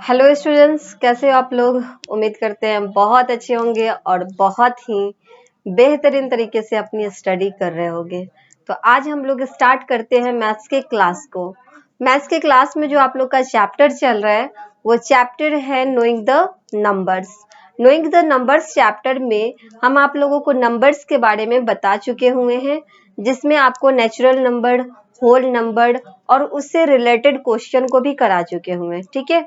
Hello students, कैसे हो आप लोग। उम्मीद करते हैं बहुत अच्छे होंगे और बहुत ही बेहतरीन तरीके से अपनी स्टडी कर रहे होंगे। तो आज हम लोग स्टार्ट करते हैं मैथ्स के क्लास को। मैथ्स के क्लास में जो आप लोग का चैप्टर चल रहा है वो चैप्टर है knowing the numbers. Knowing the numbers chapter में हम आप लोगों को नंबर्स के बारे में बता चुके हुए हैं, जिसमें आपको नेचुरल नंबर, होल नंबर और उससे रिलेटेड क्वेश्चन को भी करा चुके हुए हैं। ठीक है,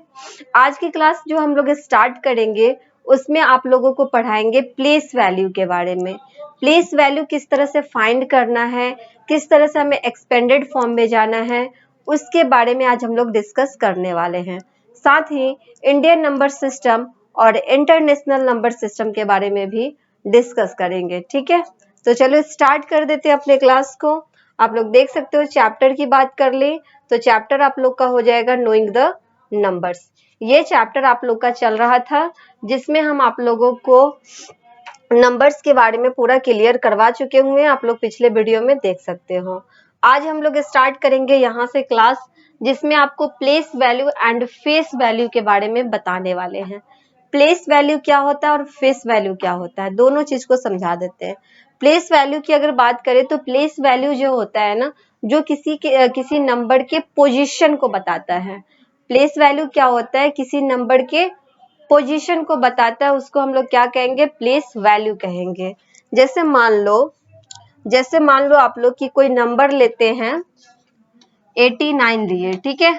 आज की क्लास जो हम लोग स्टार्ट करेंगे उसमें आप लोगों को पढ़ाएंगे प्लेस वैल्यू के बारे में। प्लेस वैल्यू किस तरह से फाइंड करना है, किस तरह से हमें एक्सपेंडेड फॉर्म में जाना है, उसके बारे में आज हम लोग डिस्कस करने वाले हैं। साथ ही इंडियन नंबर सिस्टम और इंटरनेशनल नंबर सिस्टम के बारे में भी डिस्कस करेंगे। ठीक है, तो चलो स्टार्ट कर देते हैं अपने क्लास को। आप लोग देख सकते हो चैप्टर की बात कर ले तो चैप्टर आप लोग का हो जाएगा नोइंग द नंबर्स। ये चैप्टर आप लोग का चल रहा था जिसमें हम आप लोगों को नंबर्स के बारे में पूरा क्लियर करवा चुके हुए हैं। आप लोग पिछले वीडियो में देख सकते हो। आज हम लोग स्टार्ट करेंगे यहाँ से क्लास, जिसमें आपको place value and face value के बारे में बताने वाले हैं। प्लेस वैल्यू क्या होता है और फेस वैल्यू क्या होता है, दोनों चीज को समझा देते हैं। प्लेस वैल्यू की अगर बात करें तो प्लेस वैल्यू जो होता है ना, जो किसी नंबर के पोजीशन को बताता है। प्लेस वैल्यू क्या होता है, किसी नंबर के पोजीशन को बताता है, उसको हम लोग क्या कहेंगे, प्लेस वैल्यू कहेंगे। जैसे मान लो आप लोग की कोई नंबर लेते हैं 89 लिए। ठीक है,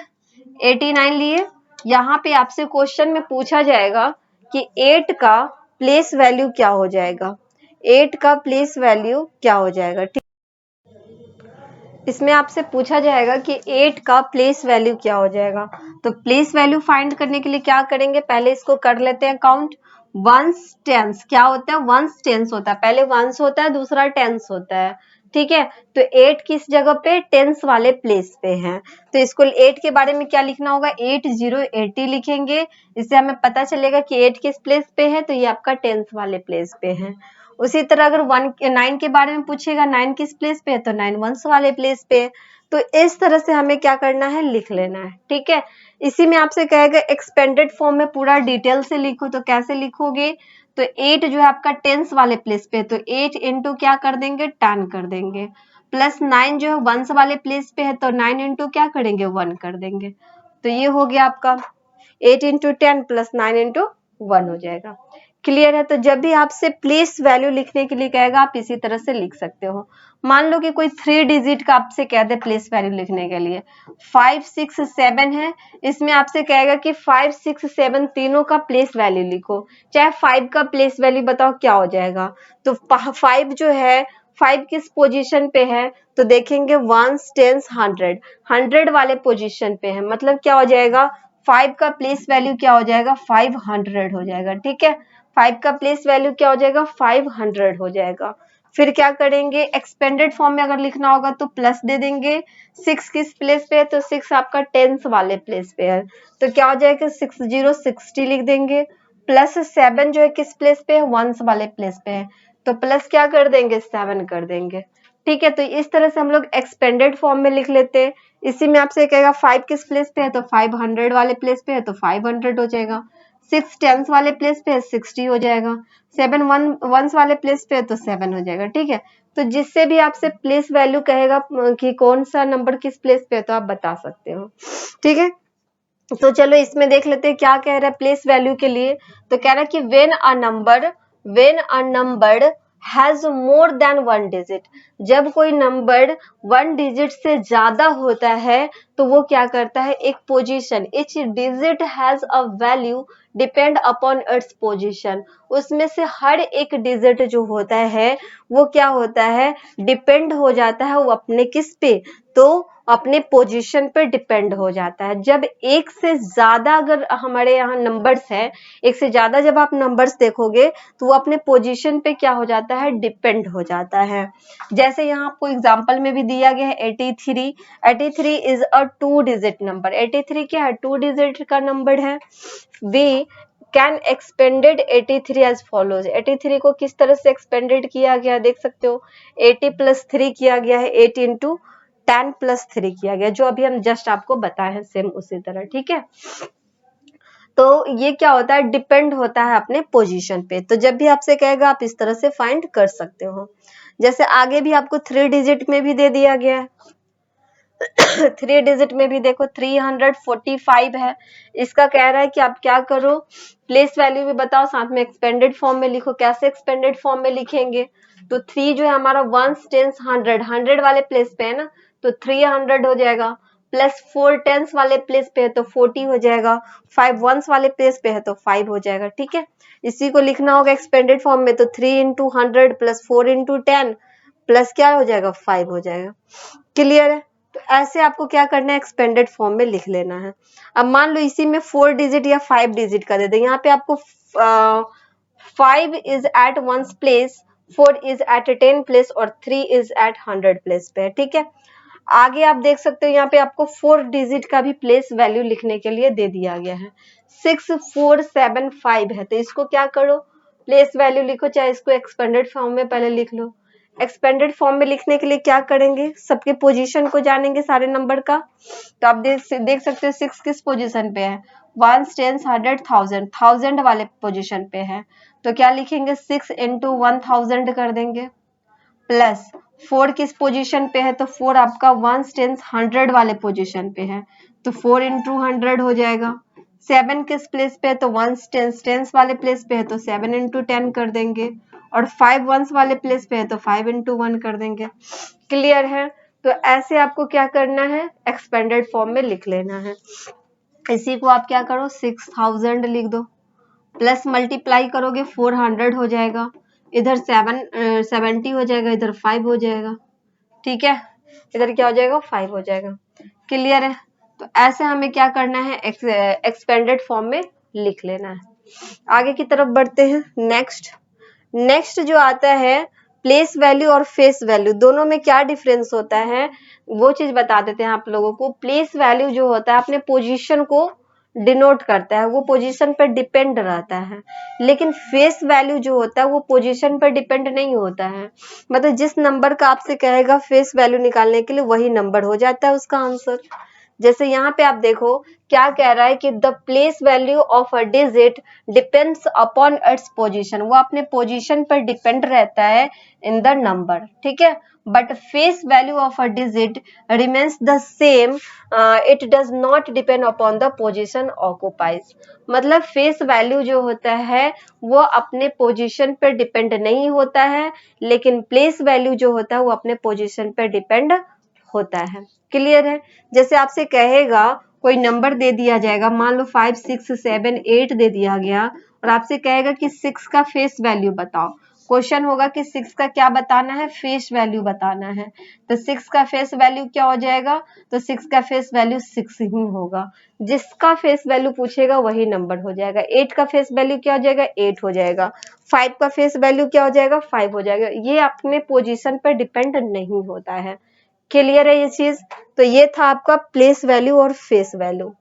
89 लिए, यहाँ पे आपसे क्वेश्चन में पूछा जाएगा कि 8 का प्लेस वैल्यू क्या हो जाएगा। 8 का प्लेस वैल्यू क्या हो जाएगा। ठीक, इसमें आपसे पूछा जाएगा कि 8 का प्लेस वैल्यू क्या हो जाएगा। तो प्लेस वैल्यू फाइंड करने के लिए क्या करेंगे, पहले इसको कर लेते हैं काउंट। वंस टेंस क्या होता है, वंस टेंस होता है, पहले वंस होता है दूसरा टेंस होता है। ठीक है, तो 8 किस जगह पे, टेंस वाले प्लेस पे है। तो इसको 8 के बारे में क्या लिखना होगा, 8080 लिखेंगे। इससे हमें पता चलेगा कि 8 किस प्लेस पे है, तो ये आपका टेंस वाले प्लेस पे है। उसी तरह अगर 9 के बारे में पूछेगा, 9 किस प्लेस पे है, तो 9 वंस वाले प्लेस पे है। तो इस तरह से हमें क्या करना है, लिख लेना है। ठीक है, इसी में आपसे कहेगा एक्सपेंडेड फॉर्म में पूरा डिटेल से लिखो। तो कैसे लिखोगे, तो 8 जो है आपका टेंस वाले प्लेस पे है, तो 8 इंटू क्या कर देंगे, 10 कर देंगे। प्लस 9 जो है वंस वाले प्लेस पे है, तो 9 इंटू क्या करेंगे, 1 कर देंगे। तो ये हो गया आपका 8 इंटू 10 प्लस 9 इंटू 1 हो जाएगा। क्लियर है। तो जब भी आपसे प्लेस वैल्यू लिखने के लिए कहेगा, आप इसी तरह से लिख सकते हो। मान लो कि कोई 3 डिजिट का आपसे कह दे प्लेस वैल्यू लिखने के लिए, 5 6 7 है, इसमें आपसे कहेगा कि 5 6 7 तीनों का प्लेस वैल्यू लिखो, चाहे 5 का प्लेस वैल्यू बताओ क्या हो जाएगा। तो 5 जो है, 5 किस पोजीशन पे है, तो देखेंगे वंस टेंस 100, 100 वाले पोजीशन पे है, मतलब क्या हो जाएगा, 5 का प्लेस वैल्यू क्या हो जाएगा, 500 हो जाएगा। ठीक है, 5 का प्लेस वैल्यू क्या हो जाएगा, 500 हो जाएगा। फिर क्या करेंगे, एक्सपेंडेड फॉर्म में अगर लिखना होगा तो प्लस दे देंगे। 6 किस प्लेस पे है, तो 6 आपका टेंस वाले प्लेस पे है, तो क्या हो जाएगा, 60 लिख देंगे। प्लस 7 जो है किस प्लेस पे है, वंस वाले प्लेस पे है, तो प्लस क्या कर देंगे, 7 कर देंगे। ठीक है, तो इस तरह से हम लोग एक्सपेंडेड फॉर्म में लिख लेते हैं। इसी में आपसे कहेगा 5 किस प्लेस पे है, तो 500 वाले प्लेस पे है, तो 500 हो जाएगा। 6 टेंस वाले प्लेस पे है, 60 हो जाएगा। 7 वंस वाले प्लेस पे है, तो 7 हो जाएगा। ठीक है, तो जिससे भी आपसे प्लेस वैल्यू कहेगा कि कौन सा नंबर किस प्लेस पे है, तो आप बता सकते हो। ठीक है, तो चलो इसमें देख लेते हैं क्या कह रहा है प्लेस वैल्यू के लिए। तो कह रहा है कि when a number has more than 1 digit, जब कोई नंबर 1 डिजिट से ज्यादा होता है तो वो क्या करता है, एक position, etch digit has a value depend upon its position, उसमें से हर एक डिजिट जो होता है वो क्या होता है, डिपेंड हो जाता है वो अपने किस पे, तो अपने पोजीशन पे डिपेंड हो जाता है। जब एक से ज्यादा अगर हमारे यहाँ नंबर्स है, एक से ज्यादा जब आप नंबर्स देखोगे तो वो अपने पोजीशन पे क्या हो जाता है, डिपेंड हो जाता है। जैसे यहाँ आपको एग्जांपल में भी दिया गया है 83, 83 इज अ 2 डिजिट नंबर। 83 क्या है, 2 डिजिट का नंबर है। We can expanded 83 as follows. 83 को किस तरह से एक्सपेंडेड किया गया देख सकते हो, 80 + 3 किया गया है, 8 × 10 + 3 किया गया, जो अभी हम जस्ट आपको बताए हैं सेम उसी तरह, ठीक है। तो ये क्या होता है, डिपेंड होता है अपने पोजीशन पे। तो जब भी आपसे कहेगा आप इस तरह से फाइंड कर सकते हो। जैसे आगे भी आपको 3 डिजिट में भी दे दिया गया है 3 डिजिट में भी देखो 345 है। इसका कह रहा है कि आप क्या करो, प्लेस वैल्यू भी बताओ, साथ में एक्सपेंडेड फॉर्म में लिखो। कैसे एक्सपेंडेड फॉर्म में लिखेंगे, तो 3 जो है हमारा 1s 10s 100 वाले प्लेस पे है ना, तो 300 हो जाएगा, प्लस 4 10s वाले प्लेस पे है तो 40 हो जाएगा, 5 1s वाले प्लेस पे है तो 5 हो जाएगा, ठीक है। इसी को लिखना होगा एक्सपेंडेड फॉर्म में, तो 3 × 100 + 4 × 10 प्लस क्या हो जाएगा, 5 हो जाएगा। क्लियर है। तो ऐसे आपको क्या करना है, एक्सपेंडेड फॉर्म में लिख लेना है। अब मान लो इसी में 4 डिजिट या 5 डिजिट का दे दे, यहाँ पे आपको 5 is at 1 place, 4 is at 10 place और 3 इज एट 100 प्लेस पे है, ठीक है। आगे आप देख सकते हो यहाँ पे आपको 4 डिजिट का भी प्लेस वैल्यू लिखने के लिए दे दिया गया है, 6475 है। तो इसको क्या करो, प्लेस वैल्यू लिखो, चाहे इसको एक्सपेंडेड फॉर्म में पहले लिख लो। एक्सपेंडेड फॉर्म में लिखने के लिए क्या करेंगे, सबके पोजीशन को जानेंगे सारे नंबर का। तो आप देख सकते हो 6 किस पोजीशन पे है, 1s 10s 100 1000 1000 वाले पोजीशन पे है, तो क्या लिखेंगे 6 × 1000 कर देंगे, प्लस 4 किस पोजीशन पे है, तो 4 आपका 1s 10s 100 वाले पोजीशन पे है, तो 4 × 100 हो जाएगा। 7 किस प्लेस पे है, तो 1s 10s 10s वाले प्लेस पे है, तो 7 × 10 कर देंगे, और 5 1s वाले प्लेस पे है तो 5 × 1 कर देंगे। क्लियर है। तो ऐसे आपको क्या करना है, एक्सपेंडेड फॉर्म में लिख लेना है। इसी को आप क्या करो, 6000 लिख दो, प्लस मल्टीप्लाई करोगे 400 हो जाएगा, इधर 70 हो जाएगा, इधर 5 हो जाएगा, ठीक है। इधर क्या हो जाएगा, 5 हो जाएगा। क्लियर है। तो ऐसे हमें क्या करना है, एक्सपेंडेड फॉर्म में लिख लेना है। आगे की तरफ बढ़ते हैं। नेक्स्ट जो आता है, प्लेस वैल्यू और फेस वैल्यू, दोनों में क्या डिफरेंस होता है वो चीज बता देते हैं आप लोगों को। प्लेस वैल्यू जो होता है अपने पोजीशन को डिनोट करता है, वो पोजीशन पर डिपेंड रहता है, लेकिन फेस वैल्यू जो होता है वो पोजीशन पर डिपेंड नहीं होता है। मतलब जिस नंबर का आपसे कहेगा फेस वैल्यू निकालने के लिए, वही नंबर हो जाता है उसका आंसर। जैसे यहाँ पे आप देखो क्या कह रहा है कि the place value of a digit depends upon its position, वो अपने पोजीशन पर डिपेंड रहता है इन द नंबर, ठीक है। But face value of a digit remains the same, it does not depend upon the position occupies. मतलब face value जो होता है वो अपने पोजीशन पर डिपेंड नहीं होता है, लेकिन प्लेस वैल्यू जो होता है वो अपने पोजीशन पर डिपेंड होता है। क्लियर है। जैसे आपसे कहेगा, कोई नंबर दे दिया जाएगा, मान लो 5 6 7 8 दे दिया गया, और आपसे कहेगा कि 6 का फेस वैल्यू बताओ। क्वेश्चन होगा कि 6 का क्या बताना है, फेस वैल्यू बताना है। तो 6 का फेस वैल्यू क्या हो जाएगा, तो 6 का फेस वैल्यू 6 ही होगा। जिसका फेस वैल्यू पूछेगा वही नंबर हो जाएगा। 8 का फेस वैल्यू क्या हो जाएगा, 8 हो जाएगा। 5 का फेस वैल्यू क्या हो जाएगा, 5 हो जाएगा। ये अपने पोजीशन पर डिपेंड नहीं होता है। क्लियर है ये चीज। तो ये था आपका प्लेस वैल्यू और फेस वैल्यू,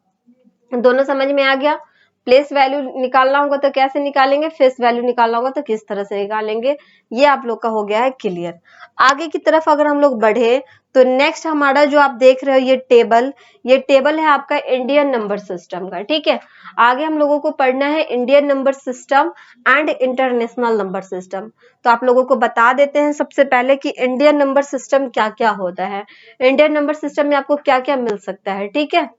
दोनों समझ में आ गया। प्लेस वैल्यू निकालना होगा तो कैसे निकालेंगे, फेस वैल्यू निकालना होगा तो किस तरह से निकालेंगे, ये आप लोग का हो गया है क्लियर। आगे की तरफ अगर हम लोग बढ़े तो नेक्स्ट हमारा जो आप देख रहे हो ये टेबल है आपका इंडियन नंबर सिस्टम का, ठीक है। आगे हम लोगों को पढ़ना है Indian number system and international number system. तो आप लोगों को बता देते हैं सबसे पहले कि इंडियन नंबर सिस्टम क्या क्या होता है, इंडियन नंबर सिस्टम में आपको क्या क्या मिल सकता है, ठीक है।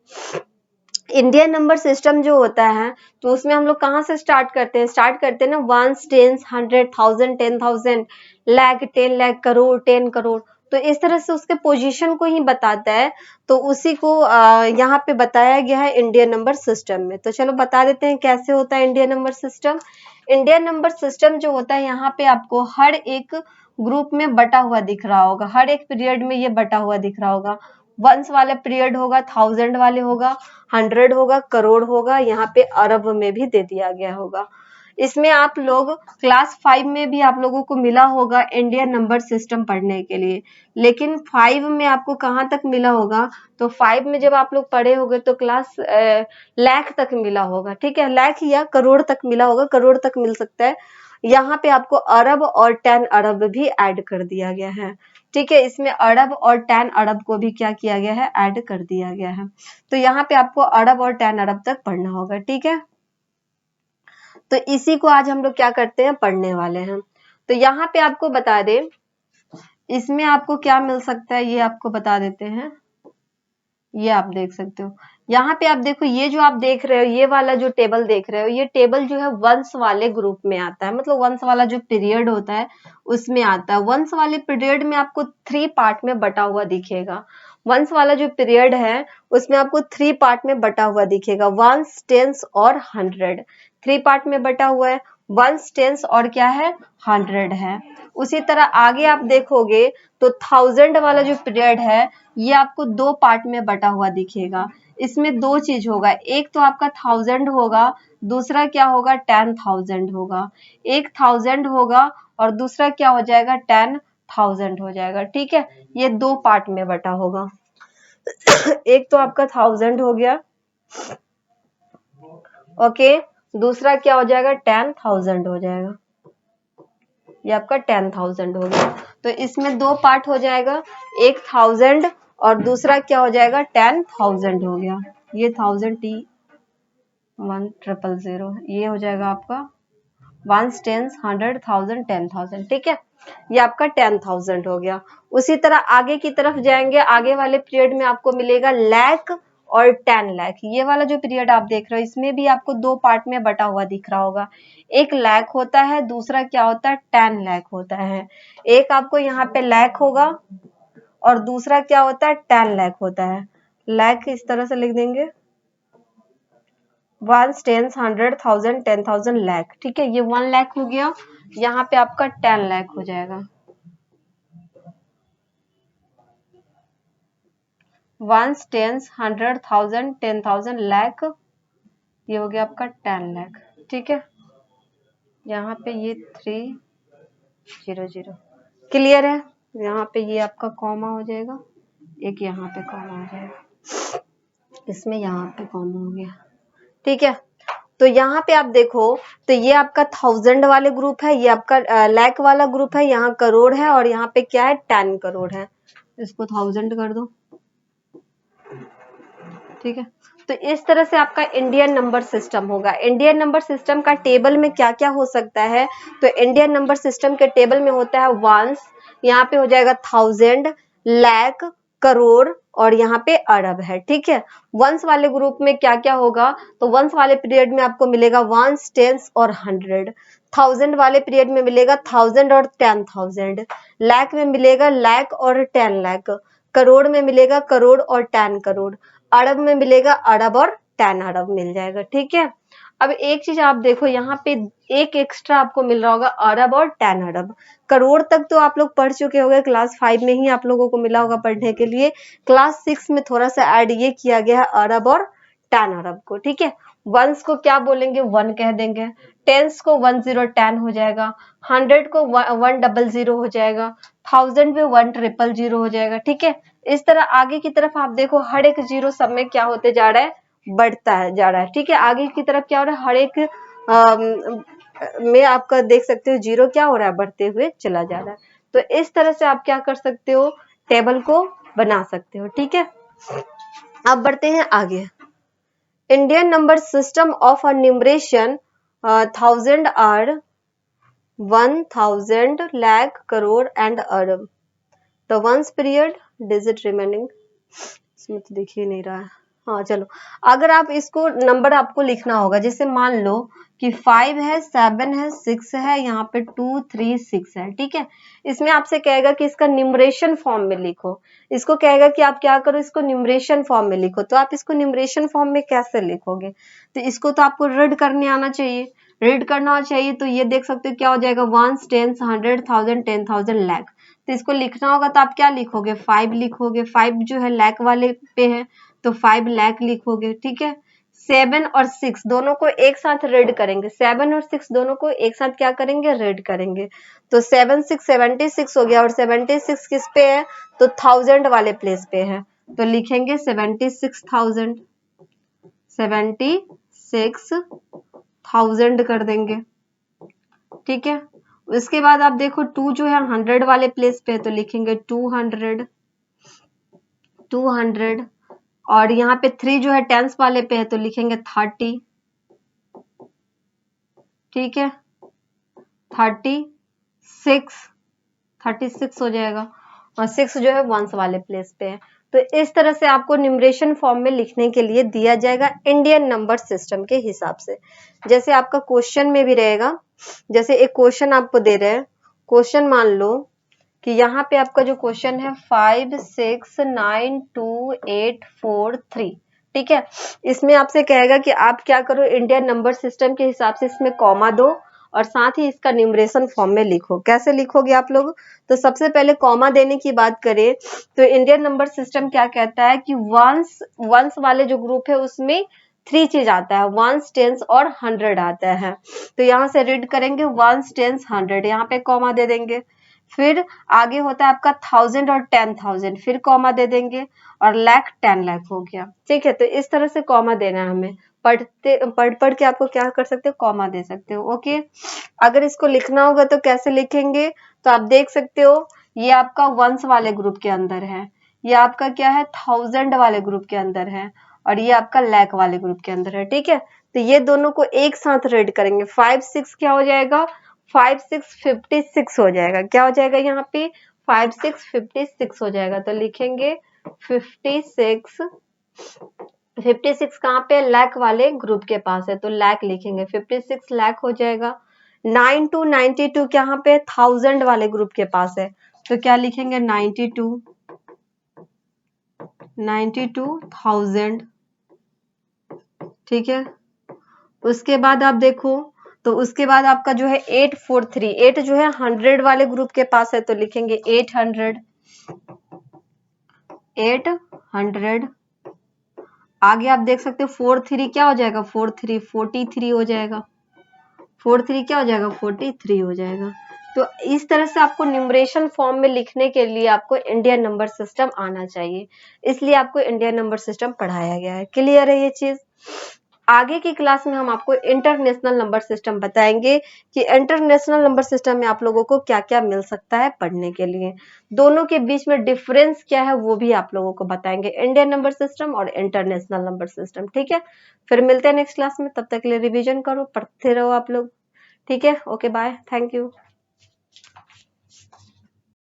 इंडियन नंबर सिस्टम जो होता है तो उसमें हम लोग कहाँ से स्टार्ट करते हैं ना 1s 10s 100 1000 10,000 लाख 10 लाख करोड़ 10 करोड़। तो इस तरह से उसके पोजीशन को ही बताता है, तो उसी को यहाँ पे बताया गया है इंडियन नंबर सिस्टम में। तो चलो बता देते हैं कैसे होता है Indian number system. Indian number system जो होता है यहाँ पे आपको हर एक ग्रुप में बटा हुआ दिख रहा होगा, हर एक पीरियड में ये बटा हुआ दिख रहा होगा। 1s वाला पीरियड होगा, 1000 वाले होगा, 100 होगा, करोड़ होगा, यहाँ पे अरब में भी दे दिया गया होगा। इसमें आप लोग क्लास 5 में भी आप लोगों को मिला होगा इंडियन नंबर सिस्टम पढ़ने के लिए, लेकिन 5 में आपको कहाँ तक मिला होगा, तो 5 में जब आप लोग पढ़े होंगे तो क्लास लाख तक मिला होगा, ठीक है, लाख या करोड़ तक मिला होगा, करोड़ तक मिल सकता है। यहाँ पे आपको अरब और 10 अरब भी ऐड कर दिया गया है, ठीक है, इसमें अरब और 10 अरब को भी क्या किया गया है, ऐड कर दिया गया है। तो यहाँ पे आपको अरब और 10 अरब तक पढ़ना होगा, ठीक है। तो इसी को आज हम लोग क्या करते हैं, पढ़ने वाले हैं। तो यहाँ पे आपको बता दें, इसमें आपको क्या मिल सकता है ये आपको बता देते हैं। ये आप देख सकते हो, यहाँ पे आप देखो, ये जो आप देख रहे हो, ये वाला जो टेबल देख रहे हो, ये टेबल जो है वंश वाले ग्रुप में आता है, मतलब वंश वाला जो पीरियड होता है उसमें आता है। वंश वाले पीरियड में आपको 3 पार्ट में बटा हुआ दिखेगा। वंश वाला जो पीरियड है उसमें आपको 3 पार्ट में बटा हुआ दिखेगा, वंश, टेंस और 100। 3 पार्ट में बटा हुआ है, वंश, टेंस और क्या है, 100 है। उसी तरह आगे आप देखोगे तो 1000 वाला जो पीरियड है ये आपको 2 पार्ट में बटा हुआ दिखेगा। इसमें 2 चीज होगा, एक तो आपका 1000 होगा, दूसरा क्या होगा, 10,000 होगा। एक 1000 होगा और दूसरा क्या हो जाएगा, 10,000 हो जाएगा, ठीक है। ये 2 पार्ट में बटा होगा। एक तो आपका 1000 हो गया, ओके, दूसरा क्या हो जाएगा, 10,000 हो जाएगा। ये आपका 10,000 हो गया। तो इसमें 2 पार्ट हो जाएगा, एक 1000 और दूसरा क्या हो जाएगा, 10,000 हो गया। ये 1000 T 1000, ये हो जाएगा आपका 1 10 100 1000 10,000, ठीक है। ये आपका 10,000 हो गया। उसी तरह आगे की तरफ जाएंगे, आगे वाले पीरियड में आपको मिलेगा लाख और 10 लाख। ये वाला जो पीरियड आप देख रहे हो इसमें भी आपको 2 पार्ट में बटा हुआ दिख रहा होगा, एक लाख होता है, दूसरा क्या होता है, 10 लाख होता है। एक आपको यहाँ पे लाख होगा और दूसरा क्या होता है, 10 लाख होता है। लाख इस तरह से लिख देंगे, 1 10 100 1000 10,000 लाख, ठीक है। ये 1 लाख हो गया, यहाँ पे आपका 10 लाख हो जाएगा। 1 10 100 1000 10,000 लाख, ये हो गया आपका 10 लाख, ठीक है। यहाँ पे ये 300 क्लियर है। यहाँ पे ये आपका कॉमा हो जाएगा, एक यहाँ पे कॉमा हो जाएगा, इसमें यहाँ पे कॉमा हो गया, ठीक है। तो यहाँ पे आप देखो तो ये आपका 1000 वाले ग्रुप है, ये आपका लाख वाला ग्रुप है, यहाँ करोड़ है और यहाँ पे क्या है, 10 करोड़ है। इसको 1000 कर दो, ठीक है। तो इस तरह से आपका इंडियन नंबर सिस्टम होगा। इंडियन नंबर सिस्टम का टेबल में क्या क्या हो सकता है, तो इंडियन नंबर सिस्टम के टेबल में होता है वंश, यहाँ पे हो जाएगा 1000, लाख, करोड़ और यहाँ पे अरब है, ठीक है। वंश वाले ग्रुप में क्या क्या होगा, तो वंश वाले पीरियड में आपको मिलेगा वंश, टेंस और 100। 1000 वाले पीरियड में मिलेगा 1000 और 10,000। लाख में मिलेगा लाख और 10 लाख। करोड़ में मिलेगा करोड़ और 10 करोड़। अरब में मिलेगा अरब और 10 अरब मिल जाएगा, ठीक है। अब एक चीज आप देखो, यहाँ पे एक एक्स्ट्रा आपको मिल रहा होगा, अरब और 10 अरब। करोड़ तक तो आप लोग पढ़ चुके होंगे, क्लास 5 में ही आप लोगों को मिला होगा पढ़ने के लिए। क्लास 6 में थोड़ा सा ऐड ये किया गया है अरब और 10 अरब को, ठीक है। वंस को क्या बोलेंगे, 1 कह देंगे। टेंस को 1010 हो जाएगा, 100 को 100 हो जाएगा, 1000 पे 1000 हो जाएगा, ठीक है। इस तरह आगे की तरफ आप देखो, हर एक जीरो सब में क्या होते जा रहा है, बढ़ता है जा रहा है, ठीक है। आगे की तरफ क्या हो रहा है, हर एक में आपका देख सकते हो जीरो क्या हो रहा है, बढ़ते हुए चला जा रहा है। तो इस तरह से आप क्या कर सकते हो, टेबल को बना सकते हो, ठीक है। अब बढ़ते हैं आगे। Indian number system of a numeration 1000 are 1000 lakh crore and arab. The ones period digit remaining, इसमें तो दिख ही नहीं रहा है। हाँ चलो, अगर आप इसको नंबर आपको लिखना होगा, जैसे मान लो कि 5 है, 7 है, 6 है, यहाँ पे 2 3 6 है, ठीक है। इसमें आपसे कहेगा कि इसका न्यूमरेशन फॉर्म में लिखो, इसको कहेगा कि आप क्या करो, इसको न्यूमरेशन फॉर्म में लिखो। तो आप इसको न्यूमरेशन फॉर्म में कैसे लिखोगे, तो इसको तो आपको रीड करने आना चाहिए। रीड करना चाहिए तो ये देख सकते हो क्या हो जाएगा, 1 10 100 1000 10,000 लाख। तो इसको लिखना होगा तो आप क्या लिखोगे, 5 लिखोगे। 5 जो है लाख वाले पे है तो 5 लाख लिखोगे, ठीक है। 7 और 6 दोनों को एक साथ रीड करेंगे, 7 और 6 दोनों को एक साथ क्या करेंगे, रीड करेंगे। तो 7 6 76 हो गया, और 76 किस पे है, तो 1000 वाले प्लेस पे है, तो लिखेंगे 76,000, 76,000 कर देंगे, ठीक है। उसके बाद आप देखो 2 जो है 100 वाले प्लेस पे है, तो लिखेंगे 200, 200, और यहाँ पे 3 जो है टेंस वाले पे है, तो लिखेंगे 30, ठीक है, 36, 36 हो जाएगा, और 6 जो है वंस वाले प्लेस पे है। तो इस तरह से आपको न्यूमरेशन फॉर्म में लिखने के लिए दिया जाएगा इंडियन नंबर सिस्टम के हिसाब से। जैसे आपका क्वेश्चन में भी रहेगा, जैसे एक क्वेश्चन आपको दे रहे हैं, क्वेश्चन मान लो कि यहाँ पे आपका जो क्वेश्चन है 5 6 9 2 8 4 3, ठीक है। इसमें आपसे कहेगा कि आप क्या करो, इंडियन नंबर सिस्टम के हिसाब से इसमें कॉमा दो और साथ ही इसका न्यूमरेशन फॉर्म में लिखो। कैसे लिखोगे आप लोग, तो सबसे पहले कॉमा देने की बात करें तो इंडियन नंबर सिस्टम क्या कहता है कि वंस वाले जो ग्रुप है उसमें 3 चीज आता है, वंस, टेंस और 100 आता है। तो यहाँ से रीड करेंगे वंस, टेंस, 100, यहाँ पे कॉमा दे देंगे। फिर आगे होता है आपका 1000 और 10,000, फिर कॉमा दे देंगे, और लाख 10 लाख हो गया, ठीक है। तो इस तरह से कॉमा देना है हमें, पढ़ के आपको क्या कर सकते हो, कॉमा दे सकते हो, ओके। अगर इसको लिखना होगा तो कैसे लिखेंगे, तो आप देख सकते हो ये आपका वंस वाले ग्रुप के अंदर है, ये आपका क्या है 1000 वाले ग्रुप के अंदर है, और ये आपका लाख वाले ग्रुप के अंदर है, ठीक है। तो ये दोनों को एक साथ रीड करेंगे, 5 6 क्या हो जाएगा, 5 6 56 हो जाएगा, क्या हो जाएगा यहाँ पे 5 6 56 हो जाएगा, तो लिखेंगे 56, 56 कहाँ पे, लाख वाले ग्रुप के पास है, तो लाख लिखेंगे, 56 लाख हो जाएगा। 9 to 92 कहाँ पे, 1000 वाले ग्रुप के पास है, तो क्या लिखेंगे 92, 92,000, ठीक है। उसके बाद आप देखो, तो उसके बाद आपका जो है 843, 8 जो है 100 वाले ग्रुप के पास है, तो लिखेंगे 800, 800। आगे आप देख सकते हो 43 क्या हो जाएगा, 43 43 हो जाएगा, 43 क्या हो जाएगा, 43 हो जाएगा। तो इस तरह से आपको न्यूमरेशन फॉर्म में लिखने के लिए आपको इंडियन नंबर सिस्टम आना चाहिए, इसलिए आपको इंडियन नंबर सिस्टम पढ़ाया गया है। क्लियर है ये चीज। आगे की क्लास में हम आपको इंटरनेशनल नंबर सिस्टम बताएंगे कि इंटरनेशनल नंबर सिस्टम में आप लोगों को क्या क्या मिल सकता है पढ़ने के लिए, दोनों के बीच में डिफरेंस क्या है वो भी आप लोगों को बताएंगे, इंडियन नंबर सिस्टम और इंटरनेशनल नंबर सिस्टम, ठीक है। फिर मिलते हैं नेक्स्ट क्लास में, तब तक के लिए रिवीजन करो, पढ़ते रहो आप लोग, ठीक है। Okay bye, thank you.